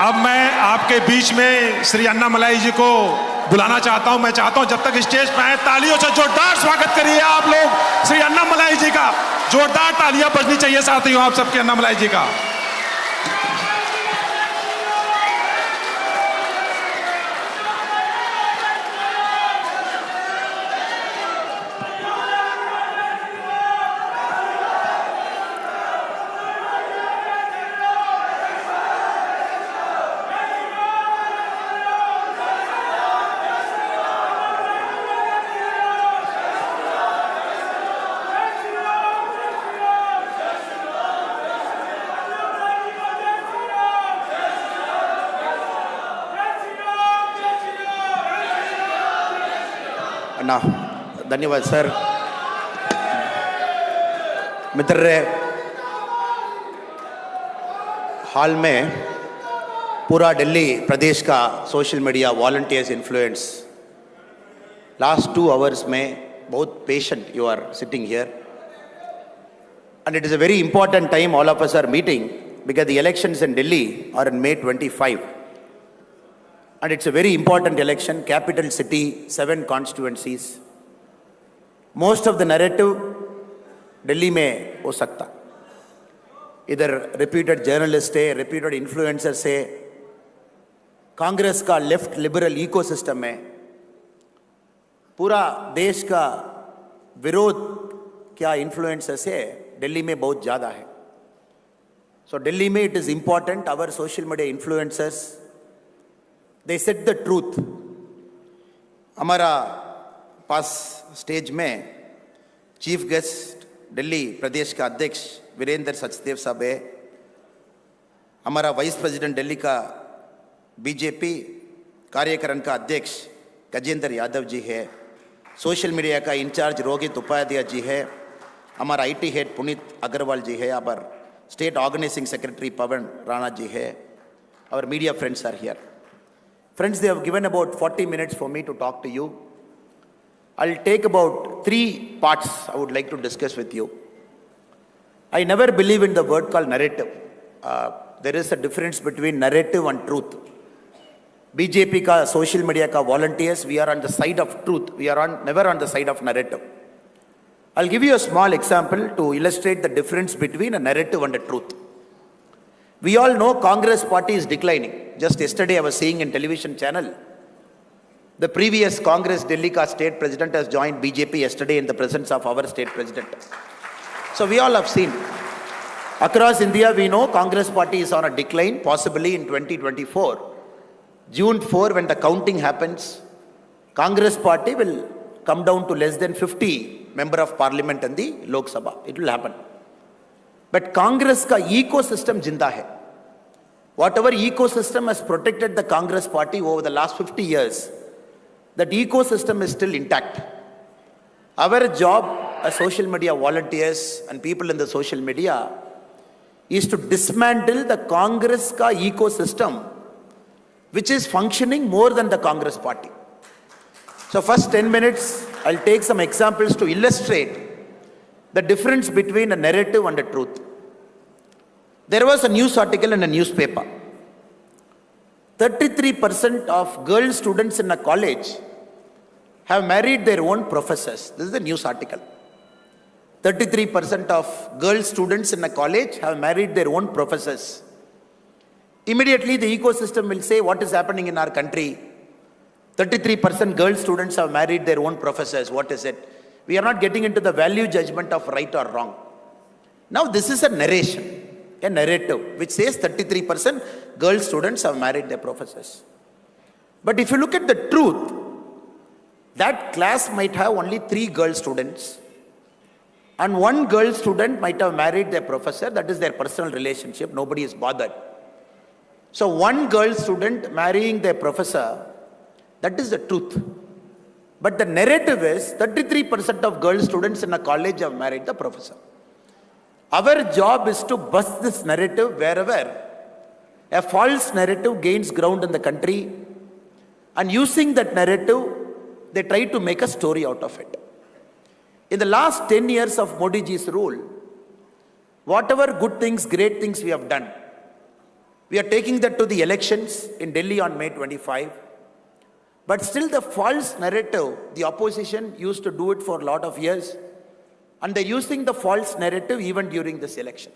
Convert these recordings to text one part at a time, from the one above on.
अब मैं आपके बीच में श्री अन्नामलाई जी को बुलाना चाहता हूं। मैं चाहता हूं जब तक स्टेज पे आए तालियों से जोरदार स्वागत करिए आप लोग श्री अन्नामलाई जी का। जोरदार तालियां बजनी चाहिए साथियों आप सबके अन्नामलाई जी का। अन्ना धन्यवाद सर। मित्र हाल में पूरा दिल्ली प्रदेश का social media volunteers influence last 2 hours में बहुत patient you are sitting here and it is a very important time all of us are meeting because the elections in Delhi are in May 25 and it's a very important election, capital city, 7 constituencies. Most of the narrative Delhi में हो सकता, इधर reputed journalist है, reputed influencers है, कांग्रेस का left liberal ecosystem में पूरा देश का विरोध क्या इन्फ्लुएंसेस है दिल्ली में बहुत ज़्यादा है। सो दिल्ली में it is important our social media influencers they set the truth. हमारा पास स्टेज में चीफ गेस्ट दिल्ली प्रदेश का अध्यक्ष वीरेंद्र सचदेव साहब है, हमारा वाइस प्रेसिडेंट दिल्ली का बीजेपी कार्यकरण का अध्यक्ष गजेंद्र यादव जी है, सोशल मीडिया का इंचार्ज रोहित उपाध्याय जी है, हमारा आईटी हेड पुनीत अग्रवाल जी है, our state organising secretary Pawan Rana ji है, our media friends are here. Friends, they have given about 40 minutes for me to talk to you. I'll take about 3 parts I would like to discuss with you. I never believe in the word called narrative. There is a difference between narrative and truth. BJP का social media का volunteers we are on the side of truth, we are never on the side of narrative. I'll give you a small example to illustrate the difference between a narrative and a truth. We all know Congress party is declining. Just yesterday I was seeing in television channel, the previous Congress Delhi ka state president has joined BJP yesterday in the presence of our state president. So we all have seen. Across India we know Congress party is on a decline, possibly in 2024. June 4 when the counting happens, Congress party will come down to less than 50 member of parliament in the Lok Sabha. It will happen. But Congress ka ecosystem jinda hai. Whatever ecosystem has protected the Congress party over the last 50 years, that ecosystem is still intact. Our job as social media volunteers and people in the social media is to dismantle the Congress ka ecosystem which is functioning more than the Congress party. So first 10 minutes, I'll take some examples to illustrate the difference between a narrative and a truth. There was a news article in a newspaper. 33% of girl students in a college have married their own professors. This is the news article. 33% of girl students in a college have married their own professors. Immediately the ecosystem will say, what is happening in our country? 33% girl students have married their own professors. What is it? We are not getting into the value judgment of right or wrong. Now this is a narration, a narrative, which says 33% girl students have married their professors. But if you look at the truth, that class might have only 3 girl students and 1 girl student might have married their professor. That is their personal relationship. Nobody is bothered. So 1 girl student marrying their professor, that is the truth. But the narrative is 33% of girl students in a college have married the professor. Our job is to bust this narrative wherever a false narrative gains ground in the country, and using that narrative, they try to make a story out of it. In the last 10 years of Modi ji's rule, whatever good things, great things we have done, We are taking that to the elections in Delhi on May 25. But still the false narrative, the opposition used to do it for a lot of years. And they're using the false narrative even during this election.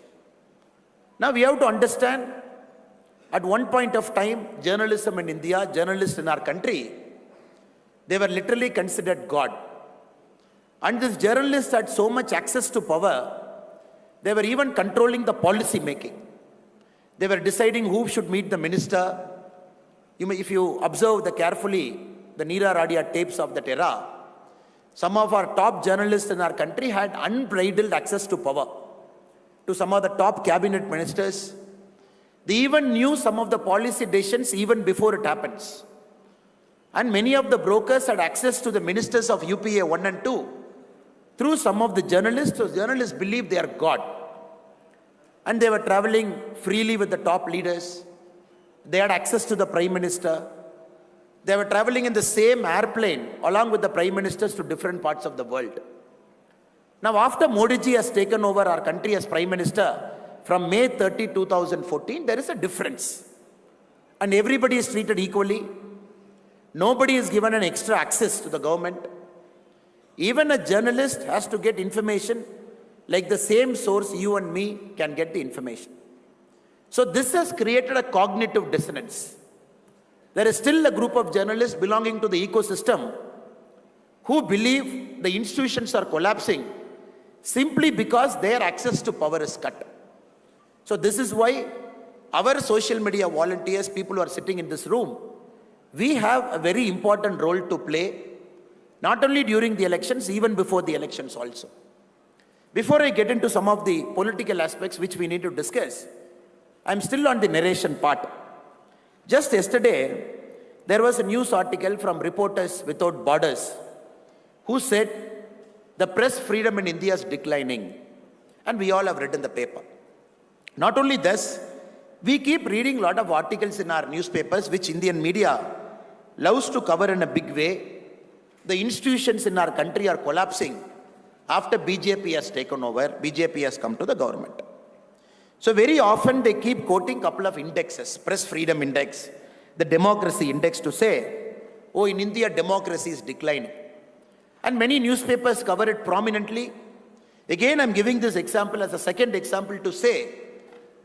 Now we have to understand, at one point of time, journalism in India, journalists in our country, they were literally considered God. And these journalists had so much access to power, they were even controlling the policy making. They were deciding who should meet the minister. If you observe carefully the Neera Radia tapes of that era, some of our top journalists in our country had unbridled access to power, to some of the top cabinet ministers. They even knew some of the policy decisions even before it happens. And many of the brokers had access to the ministers of UPA 1 and 2 through some of the journalists. So journalists believed they are God. And they were traveling freely with the top leaders. They had access to the Prime Minister. They were traveling in the same airplane along with the Prime Ministers to different parts of the world. Now after Modi ji has taken over our country as Prime Minister, from May 30, 2014, there is a difference. And everybody is treated equally. Nobody is given an extra access to the government. Even a journalist has to get information like the same source you and me can get the information. So this has created a cognitive dissonance. There is still a group of journalists belonging to the ecosystem who believe the institutions are collapsing simply because their access to power is cut. So this is why our social media volunteers, people who are sitting in this room, we have a very important role to play, not only during the elections, even before the elections also. Before I get into some of the political aspects which we need to discuss, I'm still on the narration part. Just yesterday, there was a news article from Reporters Without Borders who said the press freedom in India is declining. And we all have read in the paper. Not only this, we keep reading a lot of articles in our newspapers which Indian media loves to cover in a big way. The institutions in our country are collapsing after BJP has taken over, BJP has come to the government. So very often they keep quoting a couple of indexes, press freedom index, the democracy index, to say, oh, in India, democracy is declining. And many newspapers cover it prominently. Again, I'm giving this example as a second example to say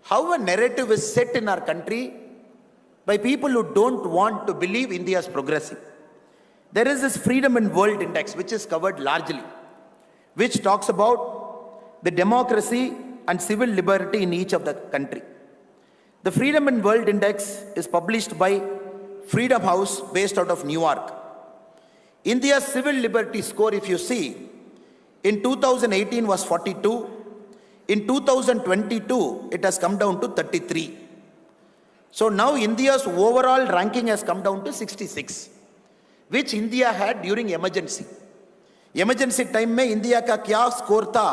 how a narrative is set in our country by people who don't want to believe India is progressing. There is this Freedom in World Index, which is covered largely, which talks about the democracy and civil liberty in each of the country. The Freedom in World Index is published by Freedom House based out of New York. India's civil liberty score, if you see, in 2018 was 42. In 2022, it has come down to 33. So now India's overall ranking has come down to 66, which India had during emergency. Emergency time में India का क्या score था,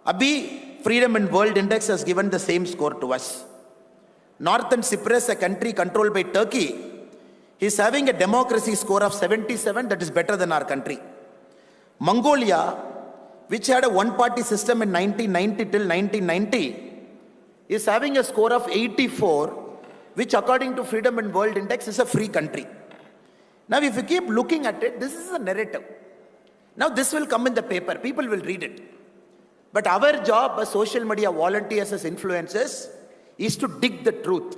अभी Freedom in World Index has given the same score to us. Northern Cyprus, a country controlled by Turkey, is having a democracy score of 77, that is better than our country. Mongolia, which had a one-party system in 1990 till 1990, is having a score of 84, which according to Freedom in World Index is a free country. Now if you keep looking at it, this is a narrative. Now this will come in the paper, people will read it. But our job as social media volunteers, as influencers, is to dig the truth,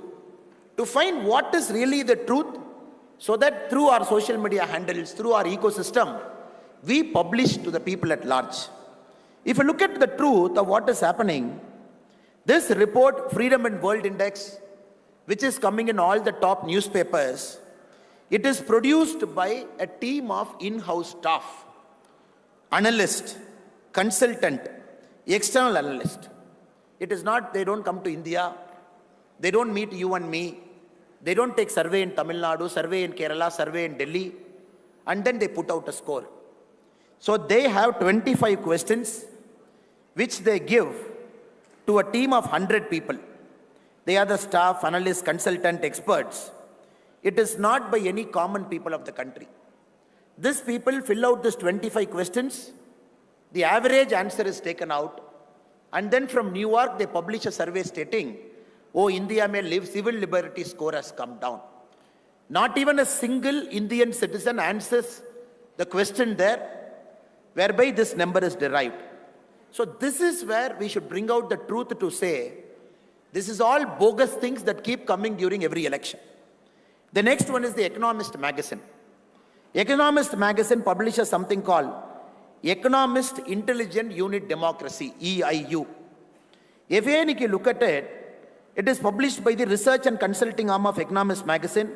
to find what is really the truth, so that through our social media handles, through our ecosystem, we publish to the people at large. If you look at the truth of what is happening, this report, Freedom in World Index, which is coming in all the top newspapers, it is produced by a team of in-house staff, analyst, consultant, external analyst. It is not, they don't come to India, they don't meet you and me, they don't take survey in Tamil Nadu, survey in Kerala, survey in Delhi, and then they put out a score. So they have 25 questions which they give to a team of 100 people. They are the staff, analysts, consultant, experts. It is not by any common people of the country. These people fill out these 25 questions. The average answer is taken out. And then from New York, they publish a survey stating oh, India may live, civil liberty score has come down. Not even a single Indian citizen answers the question there, whereby this number is derived. So this is where we should bring out the truth to say, this is all bogus things that keep coming during every election. The next one is the Economist magazine. Economist magazine publishes something called Economist Intelligent Unit Democracy, EIU. If you look at it, it is published by the research and consulting arm of Economist magazine.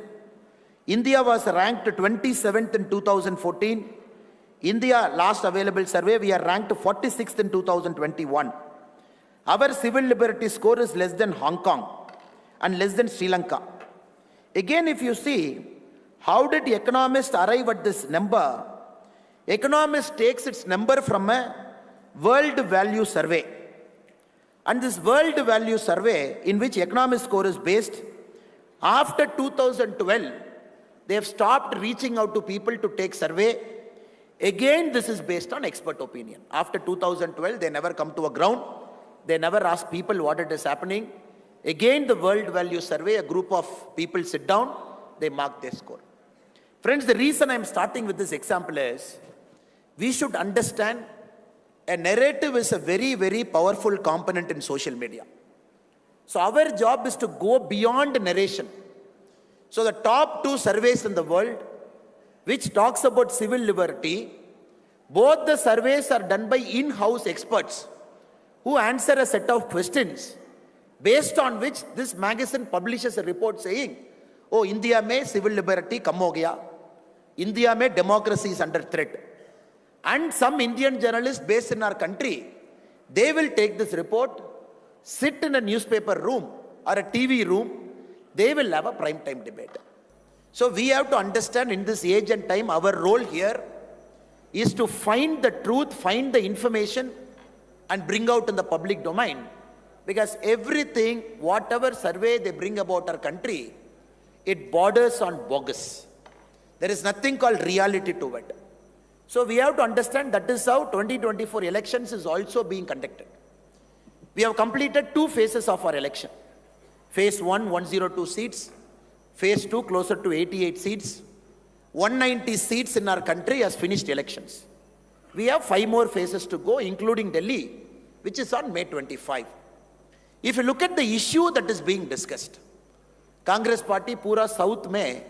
India was ranked 27th in 2014. India, last available survey, we are ranked 46th in 2021. Our civil liberty score is less than Hong Kong and less than Sri Lanka. Again, if you see, how did Economist arrive at this number? Economist takes its number from a world value survey. And this world value survey, in which Economist score is based, after 2012, they have stopped reaching out to people to take survey. Again, this is based on expert opinion. After 2012, they never come to a ground. They never ask people what it is happening. Again, the world value survey, a group of people sit down, they mark their score. Friends, the reason I'm starting with this example is, we should understand a narrative is a very, very powerful component in social media. So our job is to go beyond narration. So the top 2 surveys in the world, which talks about civil liberty, both the surveys are done by in-house experts who answer a set of questions based on which this magazine publishes a report saying, oh, India mein civil liberty kam ho gaya. India mein democracy is under threat. And some Indian journalists based in our country, they will take this report, sit in a newspaper room or a TV room, they will have a prime time debate. So we have to understand in this age and time, our role here is to find the truth, find the information and bring out in the public domain. Because everything, whatever survey they bring about our country, it borders on bogus. There is nothing called reality to it. So we have to understand that is how 2024 elections is also being conducted. We have completed 2 phases of our election. Phase 1, 102 seats. Phase 2, closer to 88 seats. 190 seats in our country has finished elections. We have 5 more phases to go, including Delhi, which is on May 25. If you look at the issue that is being discussed, Congress party, Pura South mein,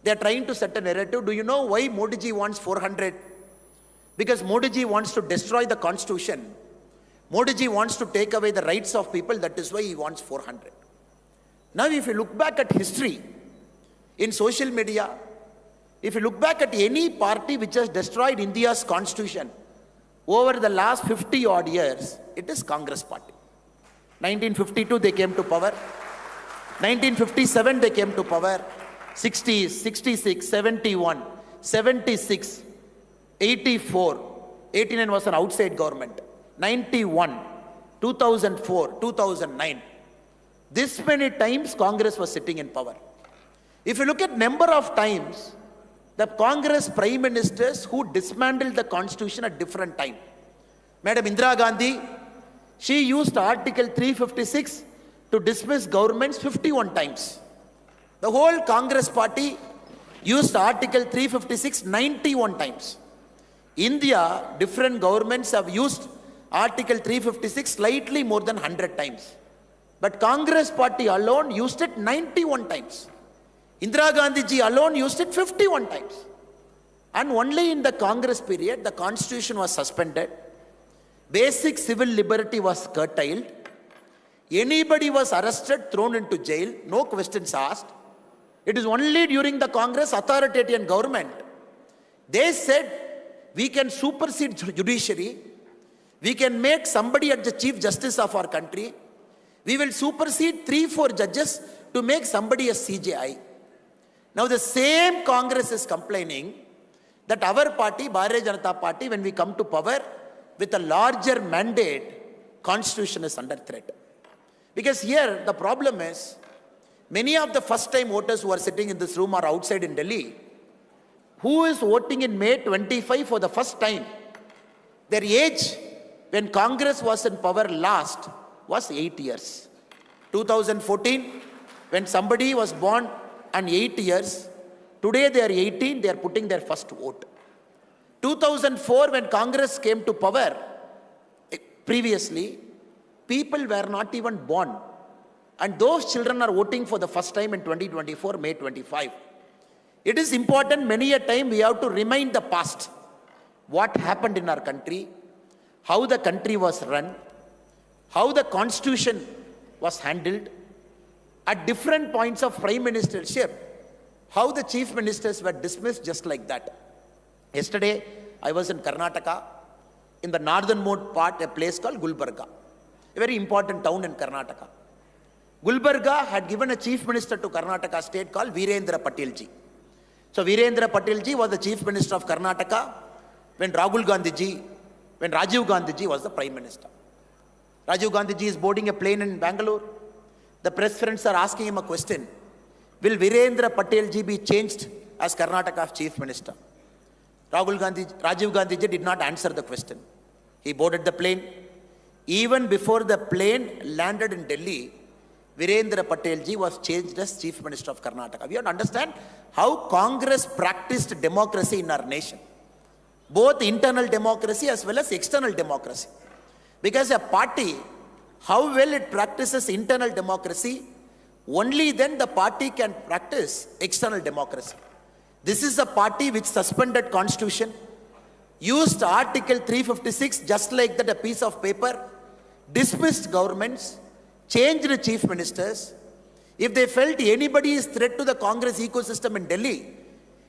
they are trying to set a narrative. Do you know why Modi ji wants 400? Because Modi ji wants to destroy the constitution. Modi ji wants to take away the rights of people. That is why he wants 400. Now, if you look back at history, in social media, if you look back at any party which has destroyed India's constitution over the last 50 odd years, it is Congress party. 1952, they came to power. 1957, they came to power. 60, 66, 71, 76, 84, 89 was an outside government, 91, 2004, 2009. This many times Congress was sitting in power. If you look at number of times, the Congress prime ministers who dismantled the constitution at different time. Madam Indira Gandhi, she used Article 356 to dismiss governments 51 times. The whole Congress party used Article 356 91 times. India, different governments have used Article 356 slightly more than 100 times. But Congress party alone used it 91 times. Indira Gandhi ji alone used it 51 times. And only in the Congress period, the constitution was suspended. Basic civil liberty was curtailed. Anybody was arrested, thrown into jail, no questions asked. It is only during the Congress authoritarian government, they said, we can supersede judiciary, we can make somebody as the Chief Justice of our country, we will supersede 3-4 judges to make somebody a CJI. Now the same Congress is complaining that our party, Bharatiya Janata Party, when we come to power with a larger mandate, constitution is under threat. Because here the problem is, many of the first-time voters who are sitting in this room are outside in Delhi. Who is voting in May 25 for the first time? Their age when Congress was in power last was 8 years. 2014, when somebody was born and 8 years, today they are 18, they are putting their first vote. 2004, when Congress came to power, previously, people were not even born. And those children are voting for the first time in 2024, May 25. It is important, many a time we have to remind the past. What happened in our country, how the country was run, how the constitution was handled, at different points of prime ministership, how the chief ministers were dismissed just like that. Yesterday, I was in Karnataka, in the northernmost part, a place called Gulbarga, a very important town in Karnataka. Gulbarga had given a chief minister to Karnataka state called Virendra Patilji. So Virendra Patilji was the chief minister of Karnataka when Rajiv Gandhiji was the prime minister. Rajiv Gandhiji is boarding a plane in Bangalore. The press friends are asking him a question. Will Virendra Patilji be changed as Karnataka's chief minister? Rajiv Gandhiji did not answer the question. He boarded the plane. Even before the plane landed in Delhi, Virendra Patilji was changed as chief minister of Karnataka. We have to understand how Congress practiced democracy in our nation. Both internal democracy as well as external democracy. Because a party, how well it practices internal democracy, only then the party can practice external democracy. This is a party which suspended constitution, used Article 356 just like that, a piece of paper, dismissed governments, changed the chief ministers. If they felt anybody is threat to the Congress ecosystem in Delhi,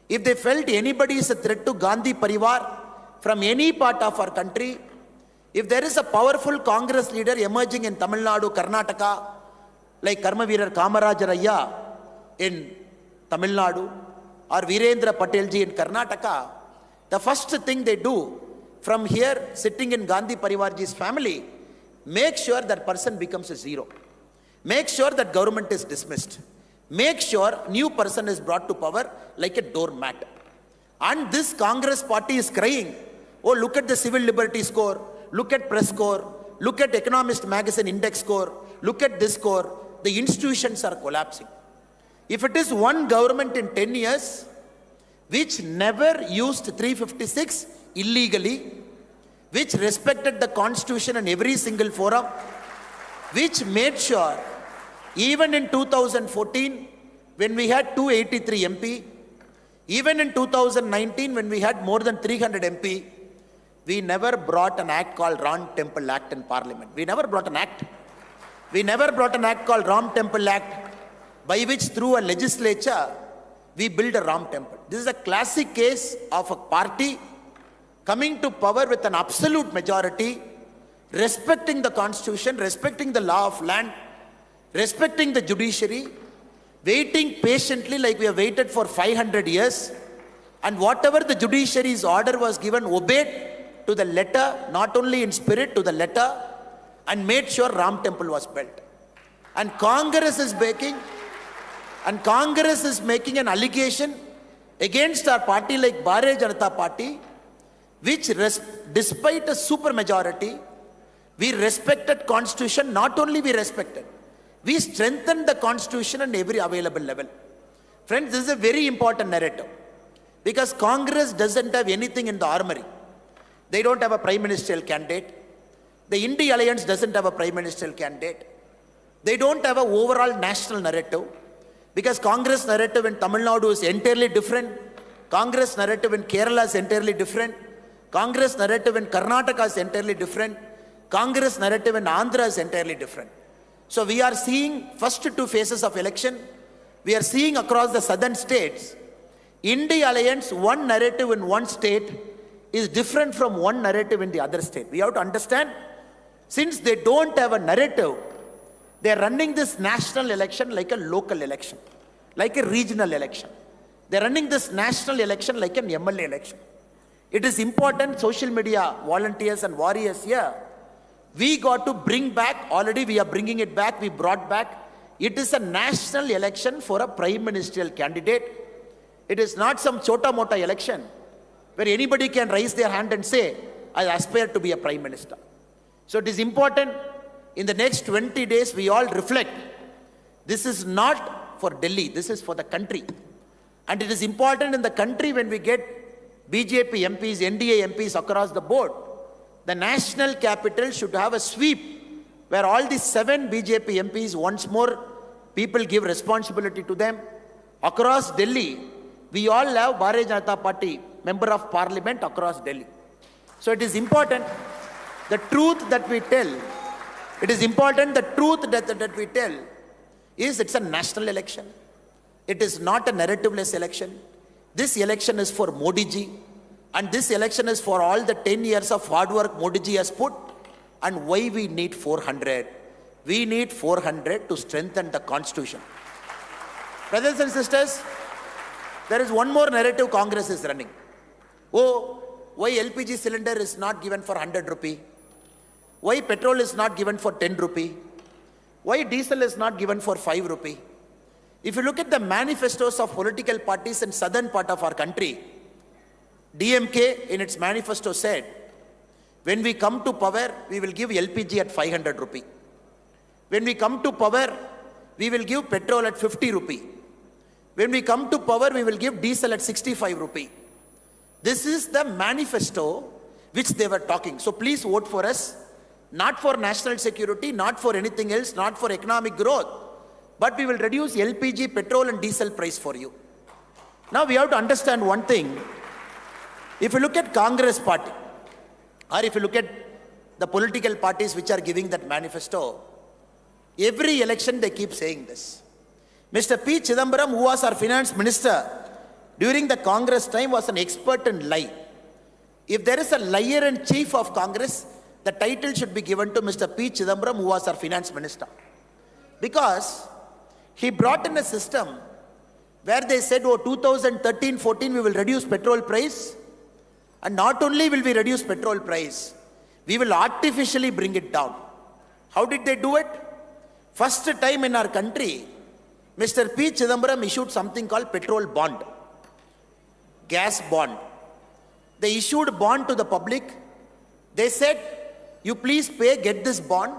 if they felt anybody is a threat to Gandhi Parivar from any part of our country, if there is a powerful Congress leader emerging in Tamil Nadu, Karnataka, like Karmaveerar Kamarajaraya in Tamil Nadu, or Virendra Patilji in Karnataka, the first thing they do from here, sitting in Gandhi Parivarji's family, make sure that person becomes a zero. Make sure that government is dismissed. Make sure new person is brought to power like a doormat. And this Congress party is crying, oh, look at the civil liberty score, look at press score, look at Economist magazine index score, look at this score. The institutions are collapsing. If it is one government in 10 years, which never used 356 illegally, which respected the constitution in every single forum, which made sure, even in 2014, when we had 283 MP, even in 2019, when we had more than 300 MP, we never brought an act called Ram Temple Act in Parliament. We never brought an act. We never brought an act called Ram Temple Act, by which through a legislature, we build a Ram Temple. This is a classic case of a party coming to power with an absolute majority, respecting the constitution, respecting the law of land, respecting the judiciary, waiting patiently like we have waited for 500 years, and whatever the judiciary's order was given, obeyed to the letter, not only in spirit, to the letter, and made sure Ram Temple was built. And Congress is making an allegation against our party like Bharatiya Janata Party, which despite a super majority, we respected constitution. Not only we respected, we strengthened the constitution on every available level. Friends, this is a very important narrative, because Congress doesn't have anything in the armory. They don't have a prime ministerial candidate. The India Alliance doesn't have a prime ministerial candidate. They don't have an overall national narrative, because Congress narrative in Tamil Nadu is entirely different. Congress narrative in Kerala is entirely different. Congress narrative in Karnataka is entirely different. Congress narrative in Andhra is entirely different. So we are seeing first two phases of election. We are seeing across the southern states, India Alliance, one narrative in one state is different from one narrative in the other state. We have to understand, since they don't have a narrative, they are running this national election like a local election, like a regional election. They are running this national election like an MLA election. It is important, social media volunteers and warriors here, we got to bring back, already we are bringing it back, we brought back, it is a national election for a prime ministerial candidate. It is not some chota-mota election where anybody can raise their hand and say, I aspire to be a prime minister. So it is important, in the next 20 days, we all reflect This is not for Delhi, this is for the country. And it is important in the country when we get BJP MPs, NDA MPs across the board. The national capital should have a sweep where all these 7 BJP MPs, once more, people give responsibility to them. Across Delhi, we all have Bharatiya Janata Party member of parliament across Delhi. So it is important, the truth that we tell, it is important, the truth that we tell is it's a national election. It is not a narrative-less election. This election is for Modi ji, and this election is for all the 10 years of hard work Modi ji has put. And why we need 400? We need 400 to strengthen the constitution. Brothers and sisters, there is one more narrative Congress is running. Oh, why LPG cylinder is not given for 100 rupee? Why petrol is not given for 10 rupee? Why diesel is not given for 5 rupee? If you look at the manifestos of political parties in southern part of our country, DMK in its manifesto said, when we come to power, we will give LPG at 500 rupee. When we come to power, we will give petrol at 50 rupee. When we come to power, we will give diesel at 65 rupee. This is the manifesto which they were talking. So please vote for us, not for national security, not for anything else, not for economic growth, but we will reduce LPG, petrol and diesel price for you. Now we have to understand one thing. If you look at Congress party, or if you look at the political parties which are giving that manifesto, every election they keep saying this. Mr. P. Chidambaram, who was our finance minister during the Congress time, was an expert in lie. If there is a liar and chief of Congress, the title should be given to Mr. P. Chidambaram, who was our finance minister. Because he brought in a system where they said, oh, 2013-14, we will reduce petrol price. And not only will we reduce petrol price, we will artificially bring it down. How did they do it? First time in our country, Mr. P. Chidambaram issued something called petrol bond, gas bond. They issued bond to the public. They said, you please pay, get this bond.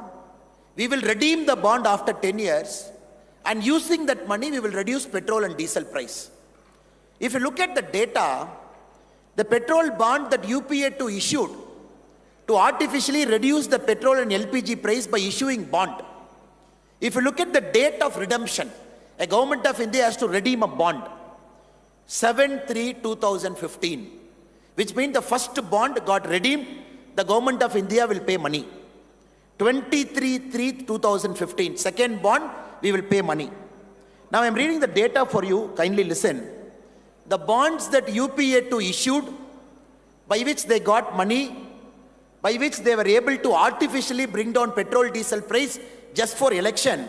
We will redeem the bond after 10 years. And using that money, we will reduce petrol and diesel price. If you look at the data, the petrol bond that UPA2 issued to artificially reduce the petrol and LPG price by issuing bond. If you look at the date of redemption, a government of India has to redeem a bond, 7/3/2015, which means the first bond got redeemed, the government of India will pay money. 23/3/2015, second bond, we will pay money. Now I am reading the data for you, kindly listen. The bonds that UPA2 issued, by which they got money, by which they were able to artificially bring down petrol diesel price just for election,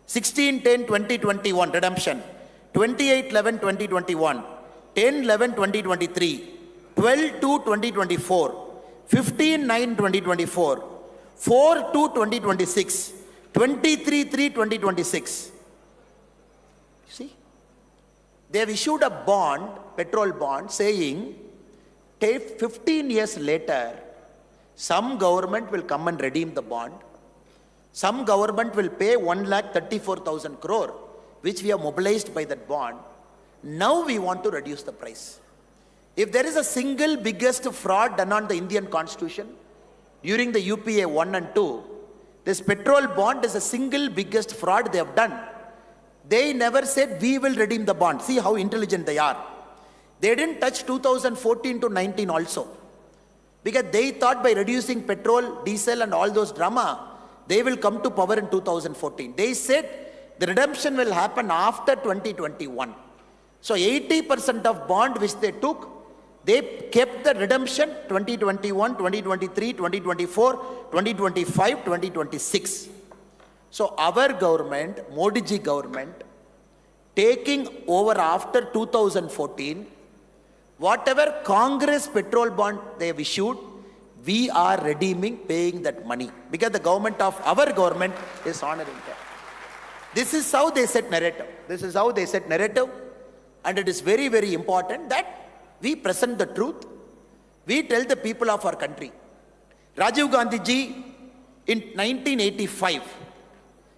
16/10/2021 redemption, 28/11/2021, 10/11/2023, 12/2/2024, 15/9/2024, 4/2/2026, 23/3/2026. See? They have issued a bond, petrol bond, saying 15 years later, some government will come and redeem the bond. Some government will pay 1,34,000 crore, which we have mobilized by that bond. Now we want to reduce the price. If there is a single biggest fraud done on the Indian Constitution during the UPA 1 and 2, this petrol bond is a single biggest fraud they have done. They never said we will redeem the bond. See how intelligent they are. They didn't touch 2014 to 19 also. Because they thought by reducing petrol, diesel and all those drama, they will come to power in 2014. They said the redemption will happen after 2021. So 80% of bond which they took, they kept the redemption 2021, 2023, 2024, 2025, 2026. So our government, Modi ji government, taking over after 2014, whatever Congress petrol bond they have issued, we are redeeming, paying that money. Because the government of our government is honoring that. This is how they set narrative. This is how they set narrative. And it is very, very important that we present the truth. We tell the people of our country. Rajiv Gandhi ji, in 1985,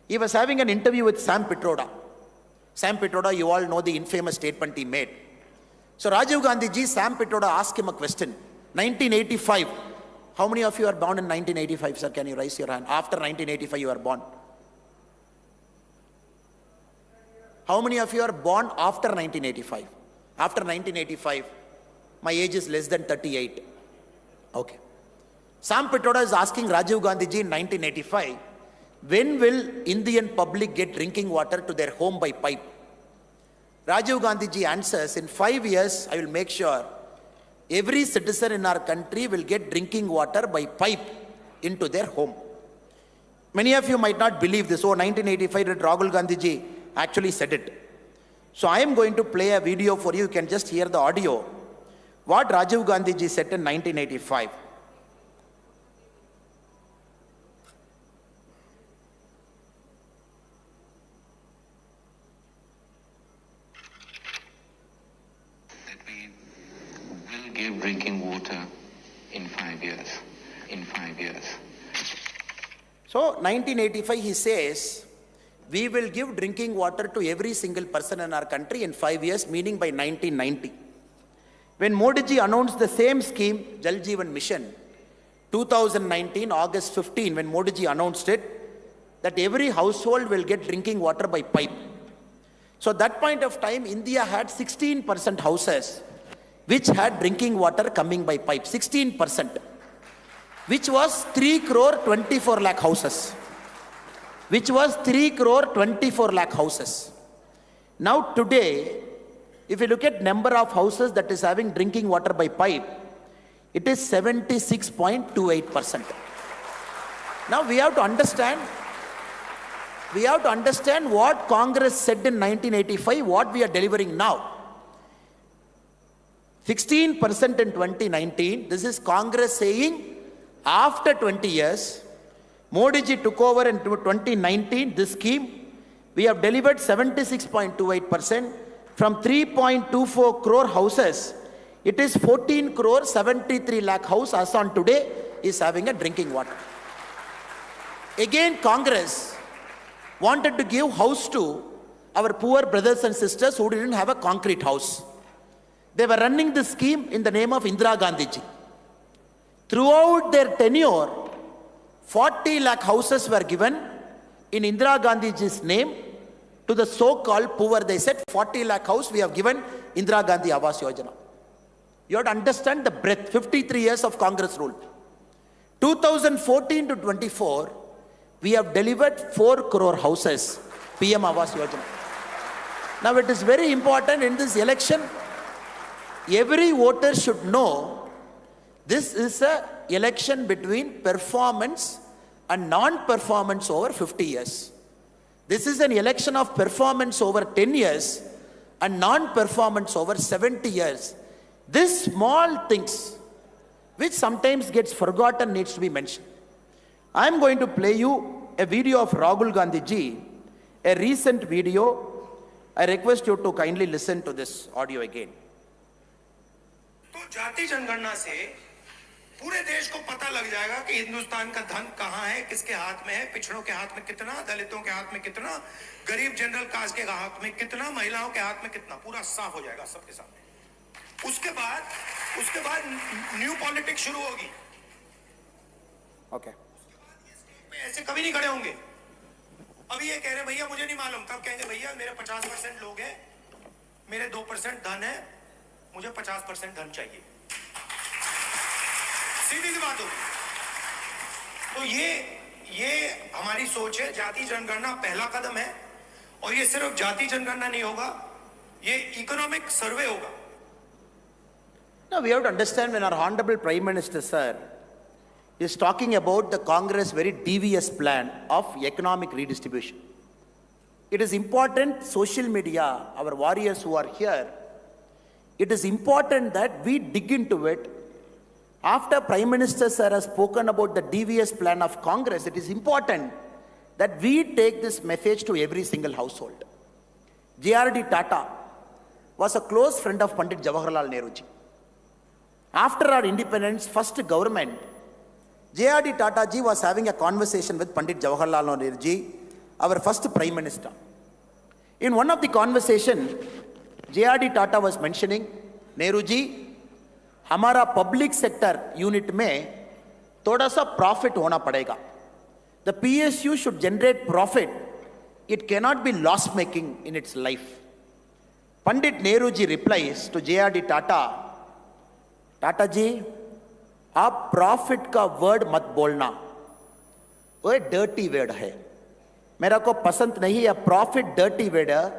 He was having an interview with Sam Pitroda. Sam Pitroda, you all know the infamous statement he made. So Rajiv Gandhi ji, Sam Pitroda asked him a question. 1985. How many of you are born in 1985, sir? Can you raise your hand? After 1985 you are born. How many of you are born after 1985? After 1985, my age is less than 38. Okay. Sam Pitroda is asking Rajiv Gandhi ji in 1985, when will Indian public get drinking water to their home by pipe? Rajiv Gandhi ji answers, in 5 years, I will make sure every citizen in our country will get drinking water by pipe into their home. Many of you might not believe this. Oh, 1985 that Rahul Gandhi ji actually said it. So I am going to play a video for you. You can just hear the audio. What Rajiv Gandhi ji said in 1985. That we will give drinking water in 5 years. In 5 years. So 1985 he says, we will give drinking water to every single person in our country in 5 years, meaning by 1990. When Modi ji announced the same scheme, Jal Jeevan Mission, 2019, August 15, when Modi ji announced it, that every household will get drinking water by pipe. So at that point of time, India had 16% houses which had drinking water coming by pipe. 16%. Which was 3 crore 24 lakh houses. Which was 3 crore 24 lakh houses. Now today, if you look at number of houses that is having drinking water by pipe, it is 76.28%. Now we have to understand what Congress said in 1985, what we are delivering now. 16% in 2019, this is Congress saying after 20 years, Modi ji took over in 2019, this scheme, we have delivered 76.28%. From 3.24 crore houses, it is 14 crore 73 lakh house as on today is having a drinking water. Again, Congress wanted to give house to our poor brothers and sisters who didn't have a concrete house. They were running this scheme in the name of Indira Gandhi ji. Throughout their tenure, 40 lakh houses were given in Indira Gandhi ji's name to the so-called poor. They said 40 lakh house we have given Indira Gandhi Awas Yojana. You have to understand the breadth. 53 years of Congress rule. 2014 to 24, we have delivered 4 crore houses, PM Awas Yojana. Now it is very important in this election, every voter should know this is an election between performance and non-performance over 50 years. This is an election of performance over 10 years and non-performance over 70 years. These small things, which sometimes gets forgotten, needs to be mentioned. I am going to play you a video of Rahul Gandhi ji, a recent video. I request you to kindly listen to this audio again. तो जाति जनगणना से पूरे देश को पता लग जाएगा कि हिंदुस्तान का धन कहां है, किसके हाथ में है, पिछड़ों के हाथ में कितना, दलितों के हाथ में कितना, गरीब जनरल कास्ट के हाथ में कितना, महिलाओं के हाथ में कितना, पूरा साफ हो जाएगा सबके सामने। उसके बाद न्यू पॉलिटिक्स शुरू होगी। ओके। ऐसे कभी नहीं खड़े होंगे। अभी ये कह रहे भैया मुझे नहीं मालूम, तब कहेंगे भैया मेरे 50% लोग हैं, मेरे 2% धन है, मुझे 50% धन चाहिए। सीधी सी बात होगी। तो ये हमारी सोच है। जाति जनगणना पहला कदम है और ये सिर्फ जाति जनगणना नहीं होगा, ये इकोनॉमिक सर्वे होगा। Now we have to understand when our Honorable Prime Minister sir is talking about the Congress very devious plan of economic redistribution. It is important, social media, our warriors who are here, it is important that we dig into it. After Prime Minister sir has spoken about the devious plan of Congress, it is important that we take this message to every single household. J.R.D. Tata was a close friend of Pandit Jawaharlal Nehru ji. After our independence, first government, J.R.D. Tata ji was having a conversation with Pandit Jawaharlal Nehru ji our first Prime Minister. In one of the conversation, J.R.D. Tata was mentioning, Nehru ji, हमारा public sector unit में थोड़ा सा profit होना पड़ेगा. The PSU should generate profit. It cannot be loss making in its life. Pandit Nehru ji replies to J.R.D. Tata, Tata ji, आप profit का word मत बोलना. वो एक dirty word है. मेरा को पसंद नहीं है. Profit dirty word है.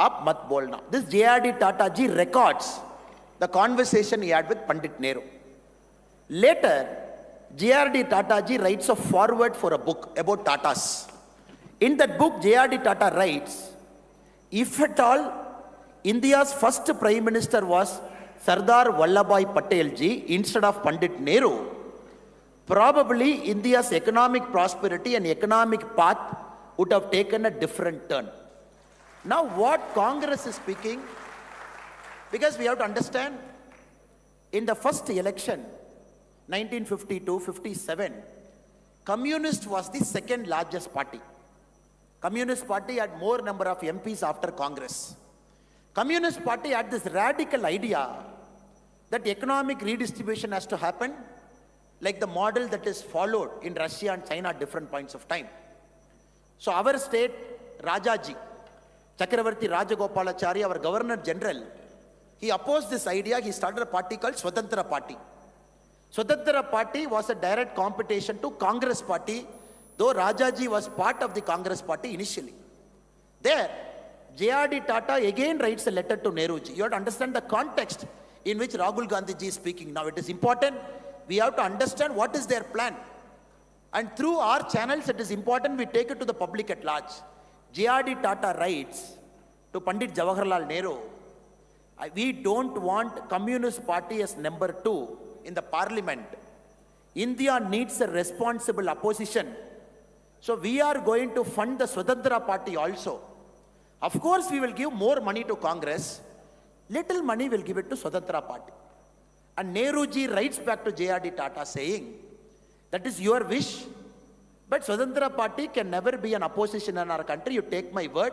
आप मत बोलना. This J.R.D. Tata ji records the conversation he had with Pandit Nehru. Later, J.R.D. Tata ji writes a foreword for a book about Tatas. In that book, J.R.D. Tata writes, if at all, India's first Prime Minister was Sardar Vallabhbhai Patel ji instead of Pandit Nehru, probably India's economic prosperity and economic path would have taken a different turn. Now what Congress is speaking, because we have to understand, in the first election, 1952-57, Communist was the second largest party. Communist Party had more number of MPs after Congress. Communist Party had this radical idea that economic redistribution has to happen like the model that is followed in Russia and China at different points of time. So our state, Rajaji, Chakravarti Rajagopalachari, our Governor General, he opposed this idea. He started a party called Swatantra Party. Swatantra Party was a direct competition to Congress Party, though Rajaji was part of the Congress Party initially. There, J.R.D. Tata again writes a letter to Nehruji. You have to understand the context in which Rahul Gandhi ji is speaking. Now it is important. We have to understand what is their plan. And through our channels, it is important we take it to the public at large. J.R.D. Tata writes to Pandit Jawaharlal Nehru, we don't want Communist Party as number 2 in the parliament. India needs a responsible opposition. So we are going to fund the Swatantra Party also. Of course, we will give more money to Congress. Little money will give it to Swatantra Party. And Nehruji writes back to J.R.D. Tata saying, that is your wish, but Swatantra Party can never be an opposition in our country. You take my word.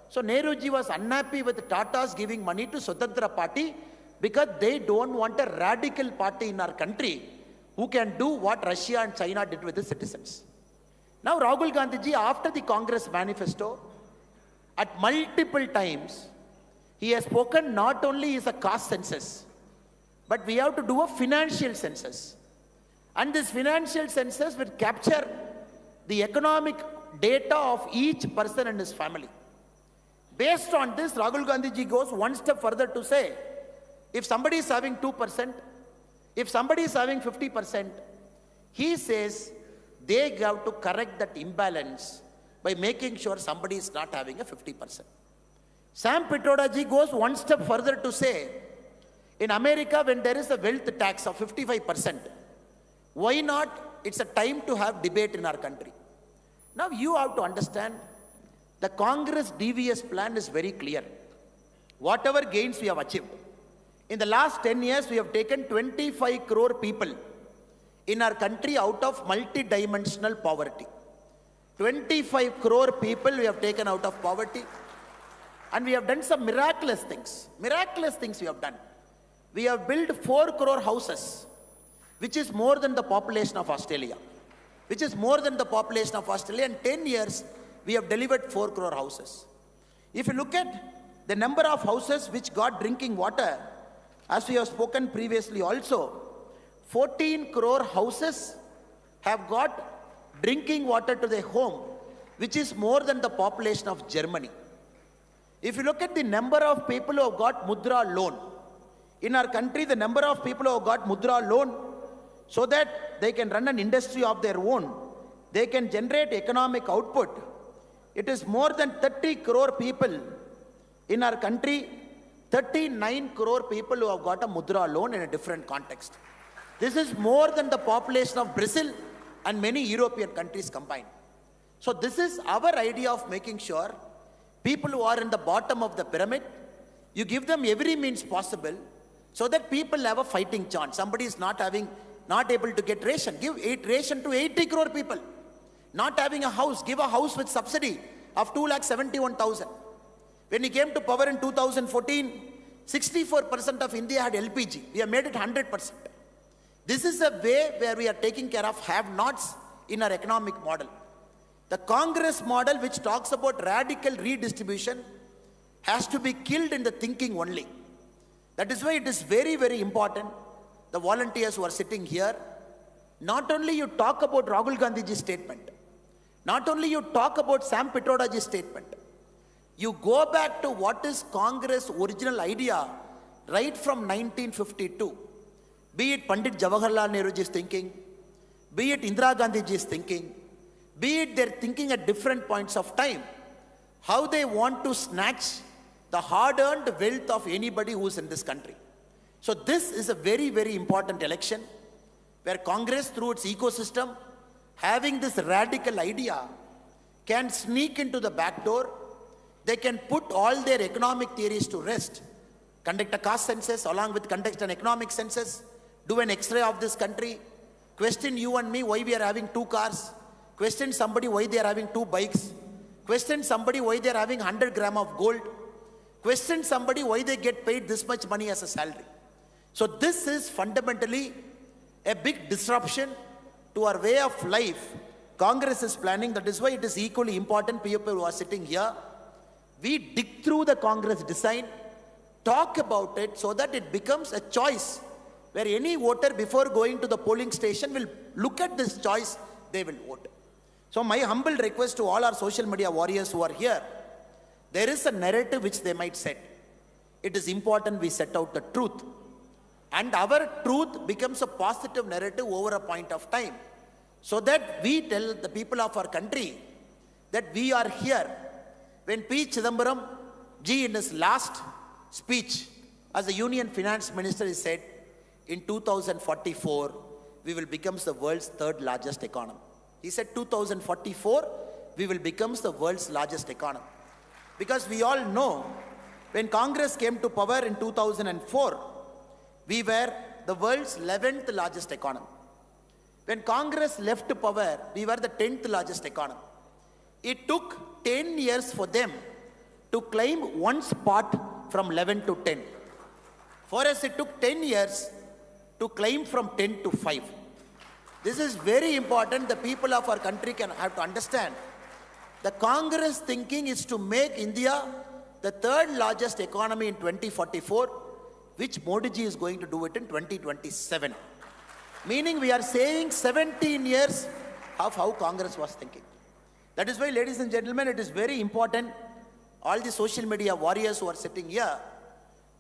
So Nehruji was unhappy with Tata's giving money to Swatantra Party because they don't want a radical party in our country who can do what Russia and China did with the citizens. Now Rahul Gandhi ji, after the Congress manifesto, at multiple times, he has spoken not only is a caste census, but we have to do a financial census. And this financial census will capture the economic data of each person and his family. Based on this, Rahul Gandhi ji goes one step further to say, if somebody is having 2%, if somebody is having 50%, he says they have to correct that imbalance by making sure somebody is not having a 50%. Sam Pitroda ji goes one step further to say, in America, when there is a wealth tax of 55%, why not? It's a time to have debate in our country. Now you have to understand, the Congress DVS plan is very clear. Whatever gains we have achieved, in the last 10 years, we have taken 25 crore people in our country out of multi-dimensional poverty. 25 crore people we have taken out of poverty. And we have done some miraculous things. Miraculous things we have done. We have built 4 crore houses, which is more than the population of Australia. Which is more than the population of Australia. In 10 years, we have delivered 4 crore houses. If you look at the number of houses which got drinking water, as we have spoken previously also, 14 crore houses have got drinking water to their home, which is more than the population of Germany. If you look at the number of people who have got Mudra loan, in our country, the number of people who have got Mudra loan, so that they can run an industry of their own, they can generate economic output. It is more than 30 crore people in our country, 39 crore people who have got a Mudra loan in a different context. This is more than the population of Brazil and many European countries combined. So this is our idea of making sure people who are in the bottom of the pyramid, you give them every means possible so that people have a fighting chance. Somebody is not able to get ration. Give ration to 80 crore people. Not having a house, give a house with subsidy of 2,71,000. When he came to power in 2014, 64% of India had LPG. We have made it 100%. This is a way where we are taking care of have-nots in our economic model. The Congress model, which talks about radical redistribution, has to be killed in the thinking only. That is why it is very, very important, the volunteers who are sitting here, not only you talk about Rahul Gandhi's statement, not only you talk about Sam Pitroda's statement, you go back to what is Congress' original idea right from 1952. Be it Pandit Jawaharlal Nehruji's thinking, be it Indira Gandhiji's thinking, be it their thinking at different points of time, how they want to snatch the hard-earned wealth of anybody who is in this country. So this is a very, very important election where Congress, through its ecosystem, having this radical idea, can sneak into the back door. They can put all their economic theories to rest, conduct a caste census along with conduct an economic census, do an X-ray of this country, question you and me why we are having 2 cars, question somebody why they are having 2 bikes, question somebody why they are having 100 grams of gold, question somebody why they get paid this much money as a salary. So this is fundamentally a big disruption to our way of life. Congress is planning. That is why it is equally important, people who are sitting here, we dig through the Congress design, talk about it so that it becomes a choice where any voter before going to the polling station will look at this choice, they will vote. So my humble request to all our social media warriors who are here, there is a narrative which they might set. It is important we set out the truth. And our truth becomes a positive narrative over a point of time. So that we tell the people of our country that we are here. When P. Chidambaram ji in his last speech as a Union Finance Minister, he said, in 2044, we will become the world's 3rd largest economy. He said 2044, we will become the world's largest economy. Because we all know, when Congress came to power in 2004, we were the world's 11th largest economy. When Congress left power, we were the 10th largest economy. It took 10 years for them to climb 1 spot from 11 to 10. For us, it took 10 years to climb from 10 to 5. This is very important. The people of our country have to understand. The Congress thinking is to make India the 3rd largest economy in 2044, which Modi ji is going to do it in 2027. Meaning we are saying 17 years of how Congress was thinking. That is why, ladies and gentlemen, it is very important, all the social media warriors who are sitting here,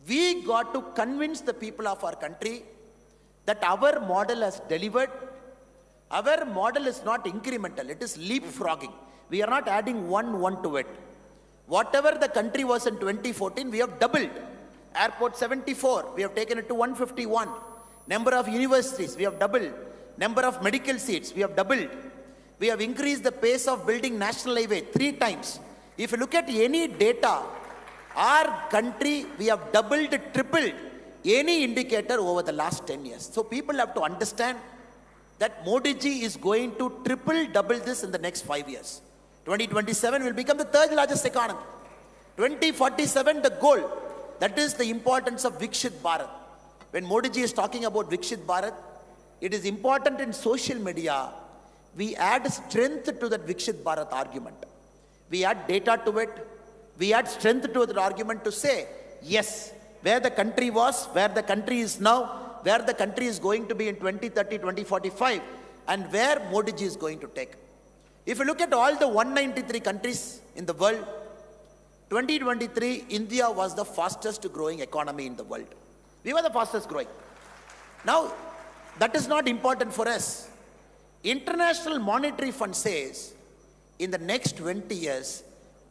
we got to convince the people of our country that our model has delivered. Our model is not incremental, it is leapfrogging. We are not adding one to it. Whatever the country was in 2014, we have doubled. Airport 74, we have taken it to 151. Number of universities, we have doubled. Number of medical seats, we have doubled. We have increased the pace of building national highway 3 times. If you look at any data, our country, we have doubled, tripled any indicator over the last 10 years. So people have to understand that Modi ji is going to double this in the next 5 years. 2027 will become the 3rd largest economy. 2047, the goal. That is the importance of Viksit Bharat. When Modi ji is talking about Viksit Bharat, it is important in social media, we add strength to that Viksit Bharat argument. We add data to it. We add strength to that argument to say, yes, where the country was, where the country is now, where the country is going to be in 2030, 2045, and where Modi ji is going to take. If you look at all the 193 countries in the world, 2023, India was the fastest growing economy in the world. We were the fastest growing. Now, that is not important for us. International Monetary Fund says, in the next 20 years,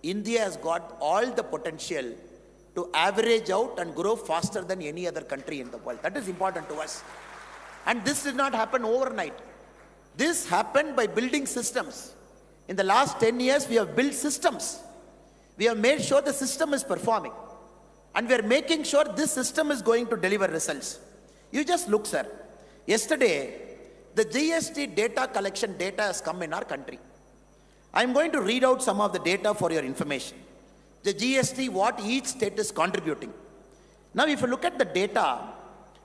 India has got all the potential to average out and grow faster than any other country in the world. That is important to us. And this did not happen overnight. This happened by building systems. In the last 10 years, we have built systems. We have made sure the system is performing. And we are making sure this system is going to deliver results. You just look, sir. Yesterday, the GST data collection data has come in our country. I'm going to read out some of the data for your information. The GST, what each state is contributing. Now, if you look at the data,